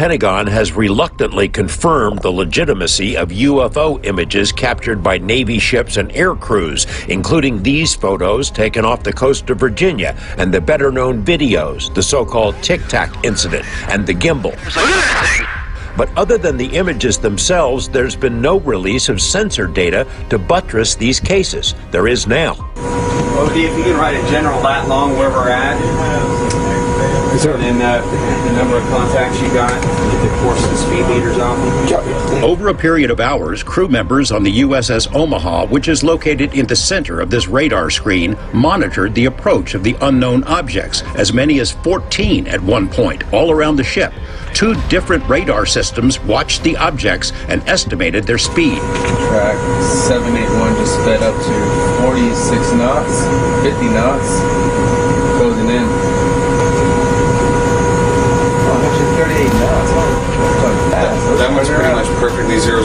Pentagon has reluctantly confirmed the legitimacy of UFO images captured by Navy ships and air crews, including these photos taken off the coast of Virginia and the better-known videos, the so-called Tic Tac incident and the gimbal. But other than the images themselves, there's been no release of sensor data to buttress these cases. There is now. Well, if you can write a general that long where we're at, and the number of contacts you got, get the course and speed meters off. Over a period of hours, crew members on the USS Omaha, which is located in the center of this radar screen, monitored the approach of the unknown objects, as many as 14 at one point, all around the ship. 2 different radar systems watched the objects and estimated their speed. Track 781 just sped up to 46 knots, 50 knots, closing in. 38 knots. That one's pretty much perfectly 000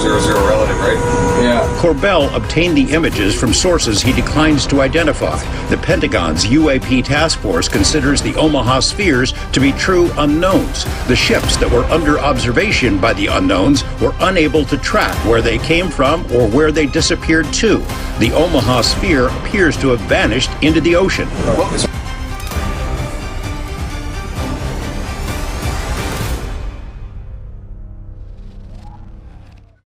relative, right? Yeah. Corbell obtained the images from sources he declines to identify. The Pentagon's UAP task force considers the Omaha spheres to be true unknowns. The ships that were under observation by the unknowns were unable to track where they came from or where they disappeared to. The Omaha sphere appears to have vanished into the ocean.